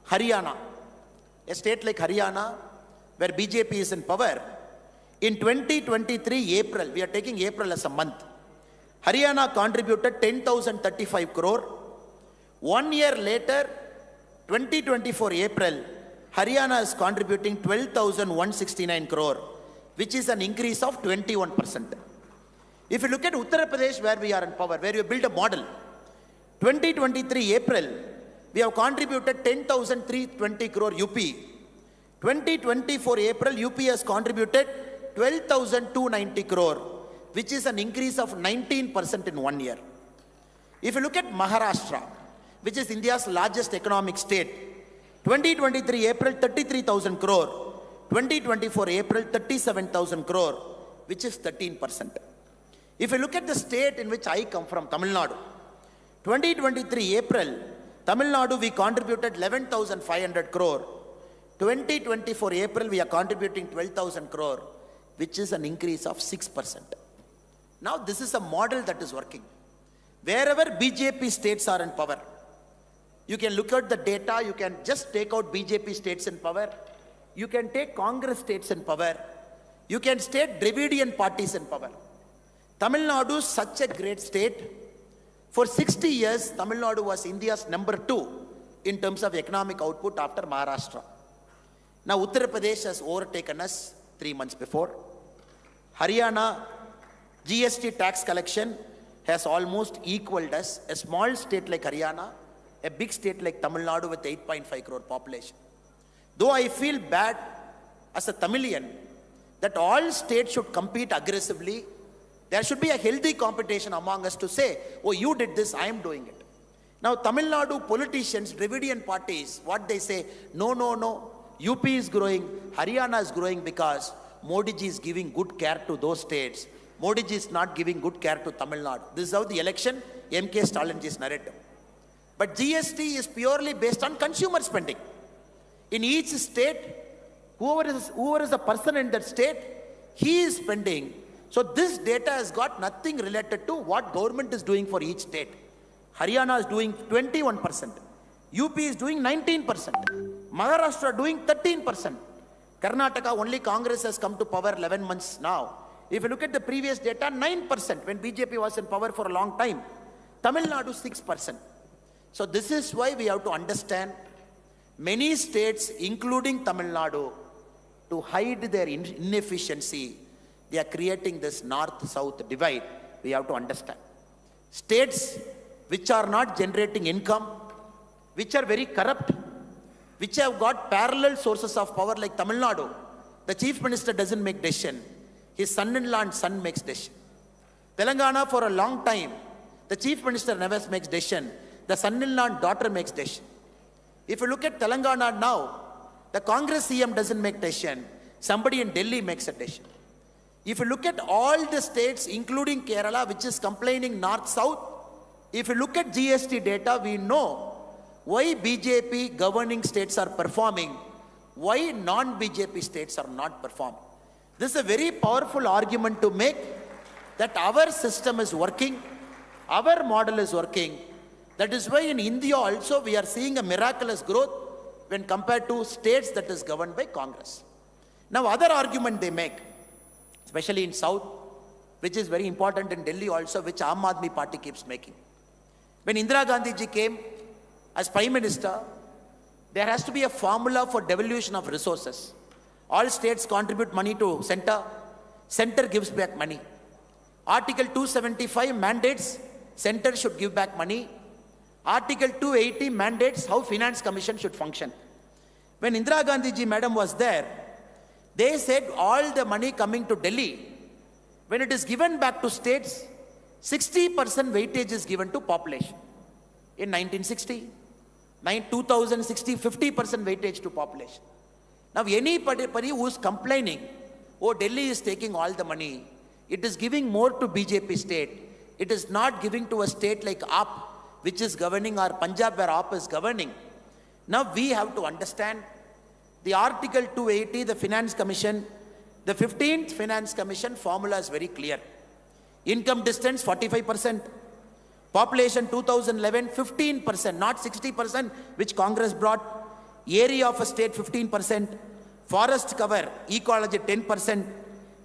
Haryana, a state like Haryana, where BJP is in power, in 2023 April, we are taking April as a month, Haryana contributed 10,035 crore. 1 year later, 2024 April, Haryana is contributing 12,169 crore, which is an increase of 21%. If you look at Uttar Pradesh, where we are in power, where you build a model, 2023 April, we have contributed 10,320 crore UP. 2024 April, UP has contributed 12,290 crore, which is an increase of 19% in 1 year. If you look at Maharashtra, which is India's largest economic state, 2023 April, 33,000 crore. 2024 April, 37,000 crore, which is 13%. If you look at the state in which I come from, Tamil Nadu, 2023 April, Tamil Nadu, we contributed 11,500 crore. 2024 April, we are contributing 12,000 crore, which is an increase of 6%. Now, this is a model that is working. Wherever BJP states are in power, you can look at the data, you can just take out BJP states in power, you can take Congress states in power, you can state Dravidian parties in power. Tamil Nadu is such a great state. For 60 years, Tamil Nadu was India's number 2 in terms of economic output after Maharashtra. Now, Uttar Pradesh has overtaken us 3 months before. Haryana, GST tax collection has almost equaled us. A small state like Haryana, a big state like Tamil Nadu with 8.5 crore population. Though I feel bad as a Tamilian that all states should compete aggressively, there should be a healthy competition among us to say, oh, you did this, I am doing it. Now, Tamil Nadu politicians, Dravidian parties, what they say, no, no, no, UP is growing, Haryana is growing because Modi ji is giving good care to those states. Modi ji is not giving good care to Tamil Nadu. This is how the election, MK Stalin ji's narrative. But GST is purely based on consumer spending. In each state, whoever is a person in that state, he is spending. So this data has got nothing related to what government is doing for each state. Haryana is doing 21%. UP is doing 19%. Maharashtra doing 13%. Karnataka, only Congress has come to power 11 months now. If you look at the previous data, 9% when BJP was in power for a long time. Tamil Nadu, 6%. So this is why we have to understand many states, including Tamil Nadu, to hide their inefficiency, they are creating this north-south divide. We have to understand. States which are not generating income, which are very corrupt, which have got parallel sources of power like Tamil Nadu, the chief minister doesn't make decision. His son-in-law and son makes decision. Telangana, for a long time, the chief minister never makes decision. The son-in-law and daughter makes decision. If you look at Telangana now, the Congress CM doesn't make decision. Somebody in Delhi makes a decision. If you look at all the states, including Kerala, which is complaining north-south, if you look at GST data, we know why BJP governing states are performing, why non-BJP states are not performing. This is a very powerful argument to make that our system is working, our model is working. That is why in India also we are seeing a miraculous growth when compared to states that is governed by Congress. Now, other argument they make, especially in South, which is very important in Delhi also, which Aam Aadmi Party keeps making. When Indira Gandhi ji came as Prime Minister, there has to be a formula for devolution of resources. All states contribute money to center, center gives back money. Article 275 mandates center should give back money. Article 280 mandates how Finance Commission should function. When Indira Gandhi ji madam was there, they said all the money coming to Delhi, when it is given back to states, 60% weightage is given to population. In 1960, 2060, 50% weightage to population. Now anybody who is complaining, oh, Delhi is taking all the money, it is giving more to BJP state, it is not giving to a state like AAP, which is governing, or Punjab where AAP is governing. Now we have to understand the Article 280, the Finance Commission, The 15th Finance Commission formula is very clear. Income distance 45%. Population 2011 15%, not 60% which Congress brought. Area of a state 15%. Forest cover, ecology 10%.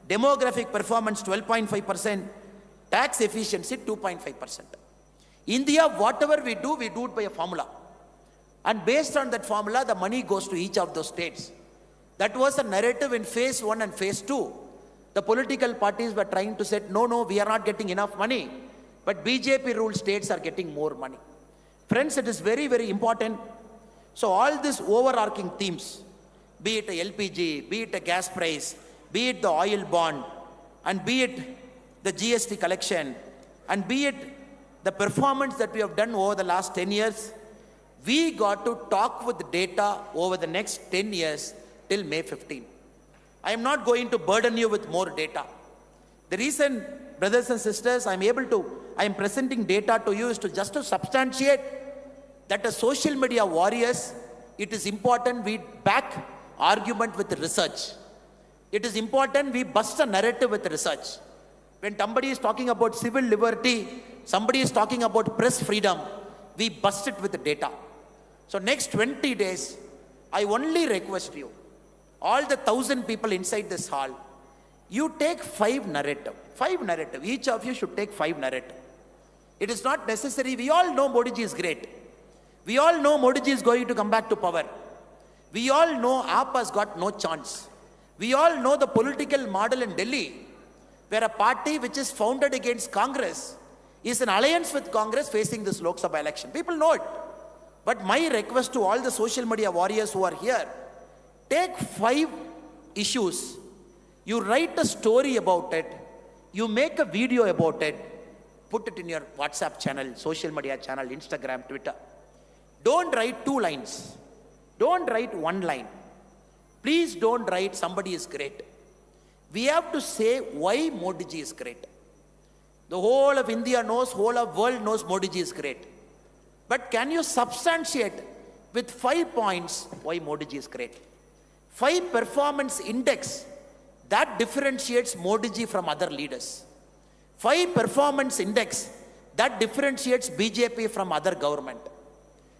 Demographic performance 12.5%. Tax efficiency 2.5%. India, whatever we do it by a formula. And based on that formula, the money goes to each of those states. That was a narrative in phase 1 and phase 2. The political parties were trying to say, no, we are not getting enough money. But BJP ruled states are getting more money. Friends, it is very, very important. So all these overarching themes, be it a LPG, be it a gas price, be it the oil bond, and be it the GST collection, and be it the performance that we have done over the last 10 years, we got to talk with data over the next 10 years till May 15. I am not going to burden you with more data. The reason, brothers and sisters, I am presenting data to you is just to substantiate that as social media warriors, it is important we back argument with research. It is important we bust a narrative with research. When somebody is talking about civil liberty, somebody is talking about press freedom, we bust it with the data. So next 20 days, I only request you, all the 1,000 people inside this hall, you take 5 narrative. Each of you should take 5 narrative. It is not necessary. We all know Modi ji is great. We all know Modi ji is going to come back to power. We all know AAP has got no chance. We all know the political model in Delhi, where a party which is founded against Congress is an alliance with Congress facing this Lok Sabha election. People know it. But my request to all the social media warriors who are here, take 5 issues, you write a story about it, you make a video about it, put it in your WhatsApp channel, social media channel, Instagram, Twitter. Don't write 2 lines. Don't write 1 line. Please don't write somebody is great. We have to say why Modi ji is great. The whole of India knows, whole of world knows Modi ji is great. But can you substantiate with 5 points why Modi ji is great? 5 performance index that differentiates Modi ji from other leaders. 5 performance index that differentiates BJP from other government.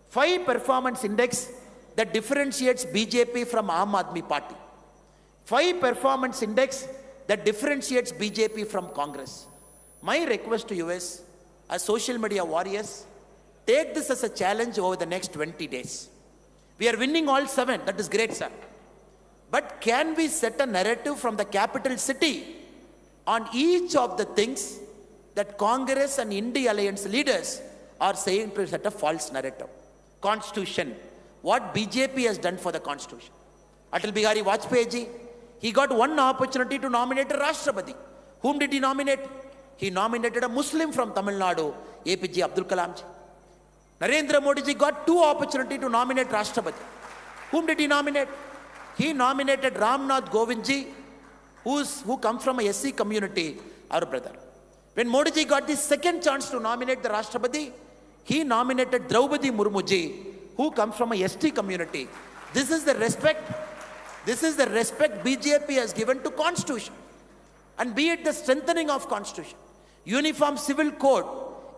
5 performance index that differentiates BJP from Aam Aadmi Party. 5 performance index that differentiates BJP from Congress. My request to you is, as social media warriors, take this as a challenge over the next 20 days. We are winning all 7. That is great, sir. But can we set a narrative from the capital city on each of the things that Congress and India Alliance leaders are saying to set a false narrative? Constitution. What BJP has done for the Constitution. Atal Bihari Vajpayee ji, he got one opportunity to nominate a Rashtrapati. Whom did he nominate? He nominated a Muslim from Tamil Nadu, APJ Abdul Kalam ji. Narendra Modi ji got 2 opportunities to nominate Rashtrapati. Whom did he nominate? He nominated Ramnath Govind ji, who comes from a SC community, our brother. When Modi ji got the second chance to nominate the Rashtrapati, he nominated Draupadi Murmu ji, who comes from a ST community. This is the respect BJP has given to Constitution. And be it the strengthening of Constitution. Uniform Civil Code.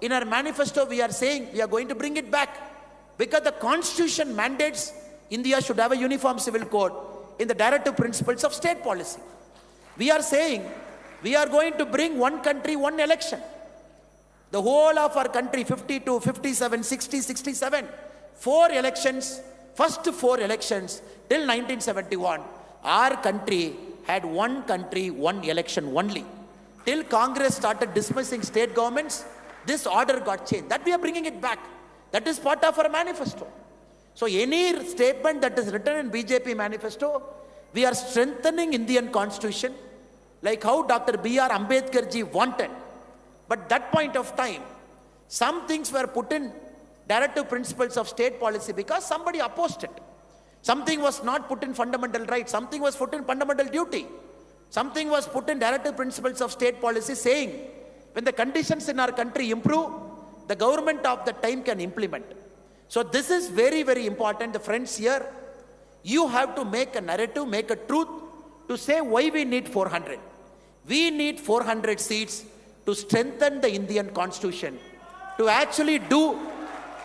In our manifesto, we are saying we are going to bring it back. Because the Constitution mandates India should have a uniform civil code in the directive principles of state policy. We are saying we are going to bring one country, one election. The whole of our country, 52, 57, 60, 67, 4 elections, first 4 elections till 1971, our country had one country, one election only. Till Congress started dismissing state governments, this order got changed. That we are bringing it back. That is part of our manifesto. So any statement that is written in BJP manifesto, we are strengthening Indian Constitution like how Dr. B.R. Ambedkar ji wanted. But that point of time, some things were put in directive principles of state policy because somebody opposed it. Something was not put in fundamental rights. Something was put in fundamental duty. Something was put in directive principles of state policy saying when the conditions in our country improve, the government of the time can implement. So this is very, very important. The friends here, you have to make a narrative, make a truth to say why we need 400. We need 400 seats to strengthen the Indian constitution, to actually do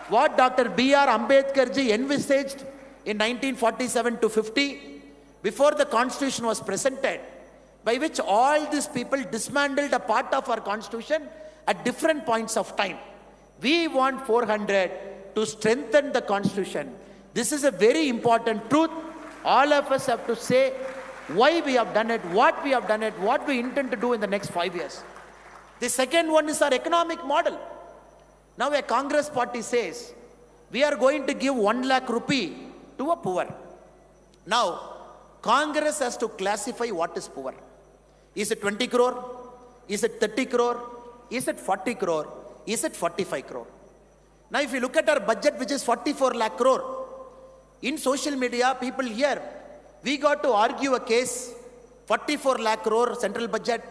what Dr. B.R. Ambedkar ji envisaged in 1947 to 50, before the constitution was presented, by which all these people dismantled a part of our constitution at different points of time. We want 400 to strengthen the constitution. This is a very important truth. All of us have to say why we have done it, what we have done it, what we intend to do in the next 5 years. The second one is our economic model. Now a Congress party says, we are going to give 1 lakh rupee to a poor. Now, Congress has to classify what is poor. Is it 20 crore? Is it 30 crore? Is it 40 crore? Is it 45 crore? Now, if you look at our budget, which is 44 lakh crore, in social media, people here, we got to argue a case, 44 lakh crore central budget,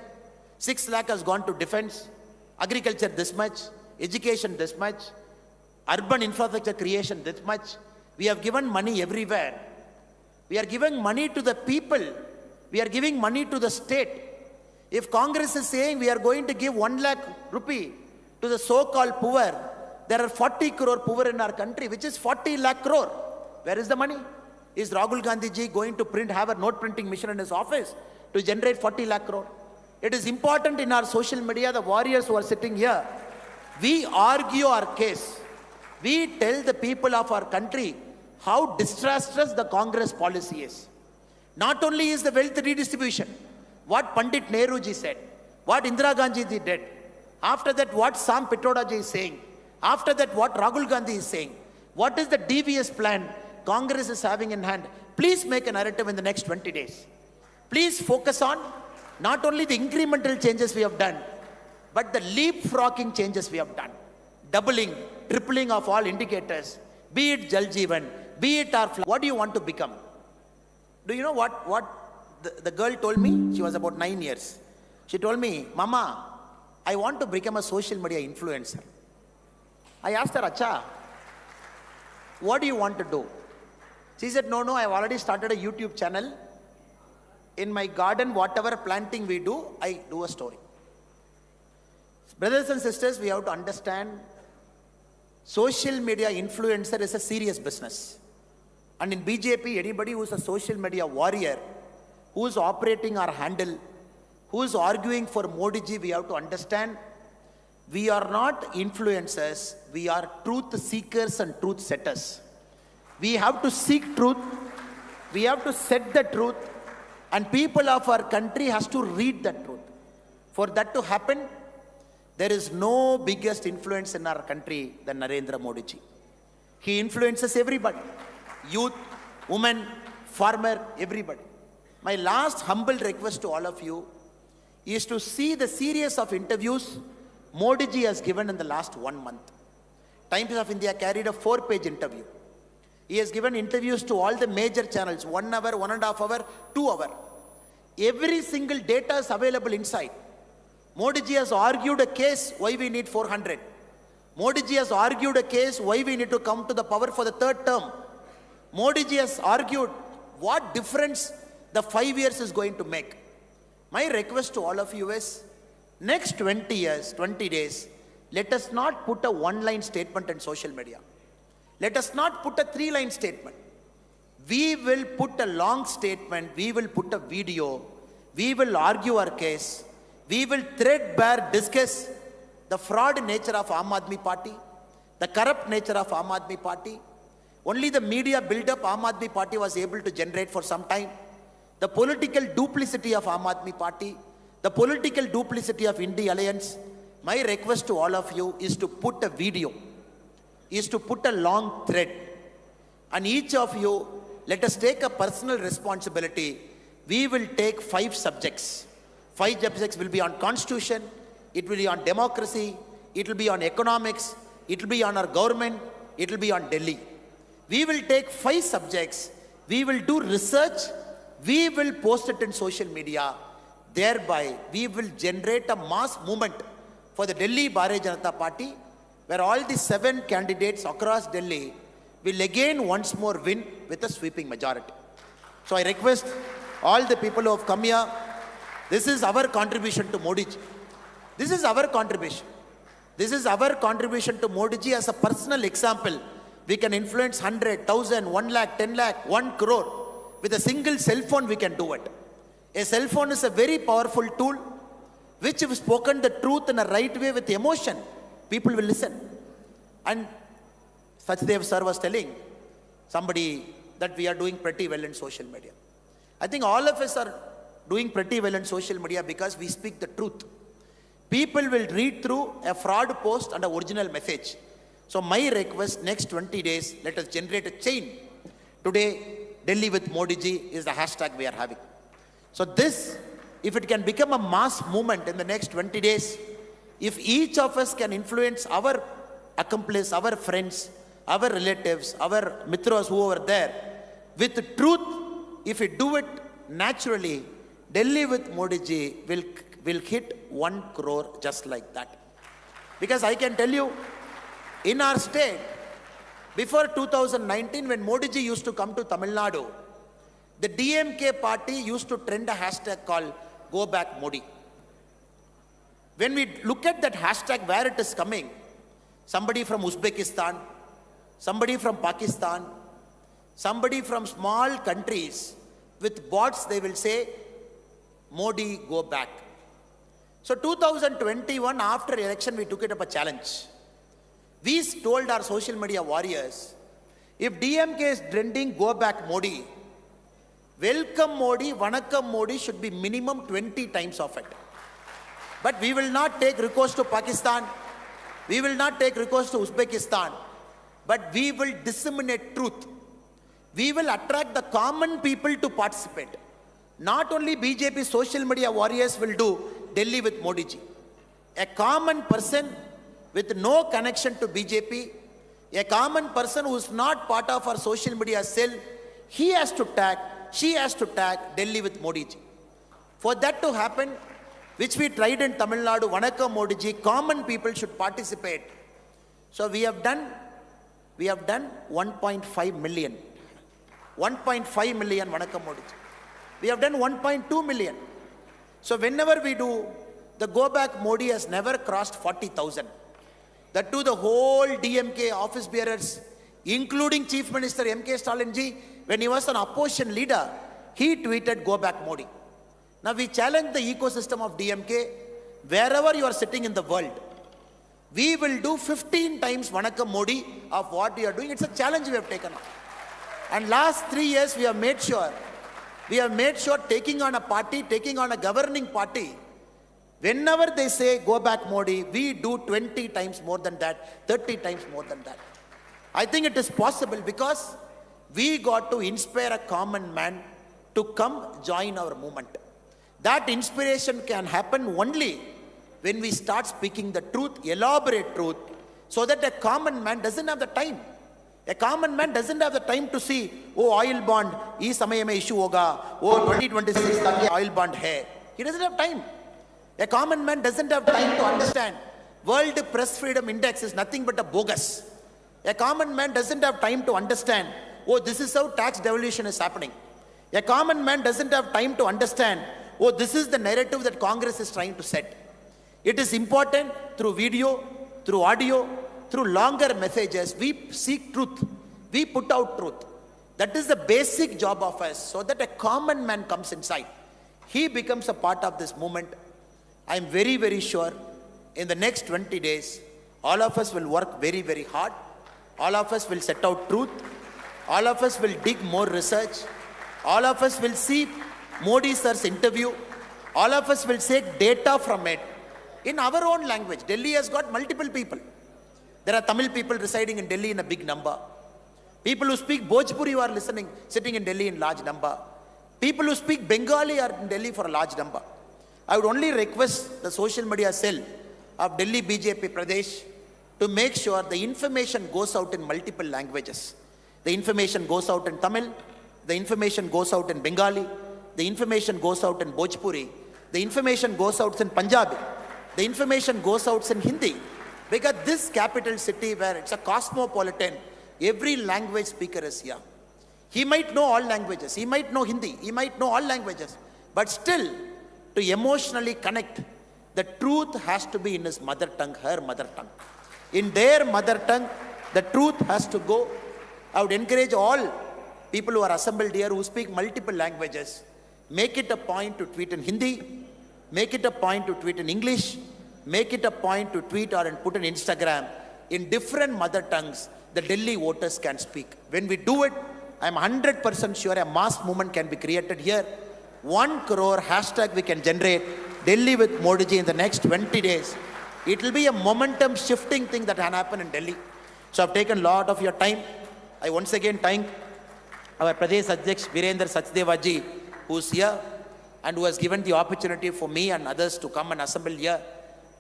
6 lakh has gone to defense, agriculture this much, education this much, urban infrastructure creation this much. We have given money everywhere. We are giving money to the people. We are giving money to the state. If Congress is saying we are going to give 1 lakh rupee to the so-called poor, there are 40 crore poor in our country, which is 40 lakh crore. Where is the money? Is Rahul Gandhi ji going to have a note printing machine in his office to generate 40 lakh crore? It is important in our social media, the warriors who are sitting here, we argue our case. We tell the people of our country how disastrous the Congress policy is. Not only is the wealth redistribution, what Pandit Nehru ji said, what Indira Gandhi ji did, after that what Sam Pitroda ji is saying, after that what Rahul Gandhi is saying, what is the devious plan Congress is having in hand. Please make a narrative in the next 20 days. Please focus on not only the incremental changes we have done, but the leapfrogging changes we have done. Doubling, tripling of all indicators, be it Jal Jeevan, be it our what do you want to become? Do you know what the girl told me? She was about 9 years. She told me, Mama, I want to become a social media influencer. I asked her, Acha, what do you want to do? She said, no, I have already started a YouTube channel. In my garden, whatever planting we do, I do a story. Brothers and sisters, we have to understand social media influencer is a serious business. And in BJP, anybody who is a social media warrior, who is operating our handle, who is arguing for Modi ji, we have to understand, we are not influencers, we are truth seekers and truth setters. We have to seek truth, we have to set the truth, and people of our country has to read the truth. For that to happen, there is no biggest influence in our country than Narendra Modi ji. He influences everybody, youth, women, farmer, everybody. My last humble request to all of you is to see the series of interviews Modi ji has given in the last 1 month. Times of India carried a 4-page interview. He has given interviews to all the major channels, 1 hour, 1.5 hour, 2 hour. Every single data is available inside. Modi ji has argued a case why we need 400. Modi ji has argued a case why we need to come to the power for the 3rd term. Modi ji has argued what difference the 5 years is going to make. My request to all of you is, next 20 years, 20 days, let us not put a 1-line statement in social media. Let us not put a 3-line statement. We will put a long statement, we will put a video, we will argue our case, we will threadbare discuss the fraud nature of Aam Aadmi Party, the corrupt nature of Aam Aadmi Party. Only the media build-up Aam Aadmi Party was able to generate for some time. The political duplicity of Aam Aadmi Party, the political duplicity of Indie Alliance. My request to all of you is to put a video, is to put a long thread. And each of you, let us take a personal responsibility. We will take 5 subjects. 5 subjects will be on constitution, it will be on democracy, it will be on economics, it will be on our government, it will be on Delhi. We will take 5 subjects, we will do research, we will post it in social media. Thereby, we will generate a mass movement for the Delhi Bharatiya Janata Party, where all the 7 candidates across Delhi will again once more win with a sweeping majority. So I request all the people who have come here, this is our contribution to Modi ji. This is our contribution. This is our contribution to Modi ji as a personal example. We can influence 100, 1,000, 1 lakh, 10 lakh, 1 crore. With a single cell phone, we can do it. A cell phone is a very powerful tool, which if spoken the truth in a right way with emotion, people will listen. And Sachdev sir was telling somebody that we are doing pretty well in social media. I think all of us are doing pretty well in social media because we speak the truth. People will read through a fraud post and an original message. So my request, next 20 days, let us generate a chain. Today, Delhi with Modi ji is the hashtag we are having. So this, if it can become a mass movement in the next 20 days, if each of us can influence our accomplice, our friends, our relatives, our mitras who are there, with truth, if we do it naturally, Delhi with Modi ji will hit 1 crore just like that. Because I can tell you, in our state, before 2019, when Modi ji used to come to Tamil Nadu, the DMK party used to trend a hashtag called Go Back Modi. When we look at that hashtag, where it is coming, somebody from Uzbekistan, somebody from Pakistan, somebody from small countries, with bots they will say, Modi, go back. So 2021, after election, we took it up a challenge. We told our social media warriors, if DMK is trending, go back Modi, welcome Modi, vanakkam Modi should be minimum 20 times of it. But we will not take recourse to Pakistan, we will not take recourse to Uzbekistan, but we will disseminate truth. We will attract the common people to participate. Not only BJP social media warriors will do Delhi with Modi ji. A common person with no connection to BJP, a common person who is not part of our social media cell, he has to tag, she has to tag Delhi with Modi ji. For that to happen, which we tried in Tamil Nadu, Vanakkam Modi ji, common people should participate. So we have done 1.5 million. 1.5 million Vanakkam Modi ji. We have done 1.2 million. So whenever we do, the Go Back Modi has never crossed 40,000. That to the whole DMK office bearers, including Chief Minister M.K. Stalin ji, when he was an opposition leader, he tweeted Go Back Modi. Now we challenge the ecosystem of DMK, wherever you are sitting in the world, we will do 15 times Vanakkam Modi of what you are doing. It's a challenge we have taken on. And last 3 years we have made sure taking on a party, taking on a governing party, whenever they say go back Modi, we do 20 times more than that, 30 times more than that. I think it is possible because we got to inspire a common man to come join our movement. That inspiration can happen only when we start speaking the truth, elaborate truth, so that a common man doesn't have the time. A common man doesn't have the time to see, oh, oil bond, is samay mein issue hoga, oh, 2026 tak oil bond hai. He doesn't have time. A common man doesn't have time to understand World Press Freedom Index is nothing but a bogus. A common man doesn't have time to understand, oh, this is how tax devolution is happening. A common man doesn't have time to understand, oh, this is the narrative that Congress is trying to set. It is important through video, through audio, through longer messages, we seek truth. We put out truth. That is the basic job of us, so that a common man comes inside. He becomes a part of this movement. I am very, very sure in the next 20 days, all of us will work very, very hard. All of us will set out truth. All of us will dig more research. All of us will see Modi sir's interview. All of us will take data from it in our own language. Delhi has got multiple people. There are Tamil people residing in Delhi in a big number. People who speak Bhojpuri are sitting in Delhi in large number. People who speak Bengali are in Delhi for a large number. I would only request the social media cell of Delhi BJP Pradesh to make sure the information goes out in multiple languages. The information goes out in Tamil, the information goes out in Bengali, the information goes out in Bhojpuri, the information goes out in Punjabi, the information goes out in Hindi. Because this capital city where it's a cosmopolitan, every language speaker is here. He might know all languages. He might know Hindi. He might know all languages. But still, to emotionally connect, the truth has to be in his mother tongue, her mother tongue. In their mother tongue, the truth has to go. I would encourage all people who are assembled here who speak multiple languages, make it a point to tweet in Hindi, make it a point to tweet in English, make it a point to tweet or and put on Instagram in different mother tongues. The Delhi voters can speak. When we do it, I'm 100% sure a mass movement can be created here. 1 crore hashtag we can generate Delhi with Modi ji in the next 20 days. It will be a momentum shifting thing that can happen in Delhi. So I've taken a lot of your time. I once again thank our Pradesh Adhyaksh Virendra Sachdeva ji, who's here and who has given the opportunity for me and others to come and assemble here.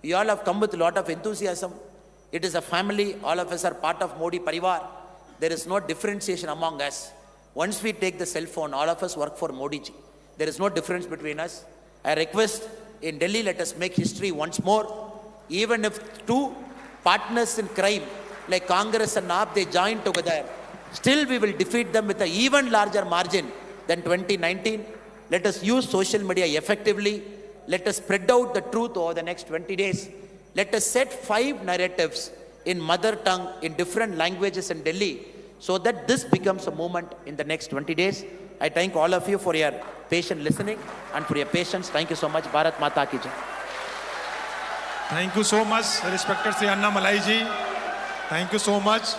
You all have come with a lot of enthusiasm. It is a family. All of us are part of Modi Parivar. There is no differentiation among us. Once we take the cell phone, all of us work for Modi ji. There is no difference between us. I request in Delhi, let us make history once more. Even if two partners in crime like Congress and AAP, they join together, still we will defeat them with an even larger margin than 2019. Let us use social media effectively. Let us spread out the truth over the next 20 days. Let us set 5 narratives in mother tongue in different languages in Delhi so that this becomes a movement in the next 20 days. I thank all of you for your patient listening and for your patience. Thank you so much. Bharat Mata ki jai. Thank you so much, respected Sri Annamalai ji. Thank you so much.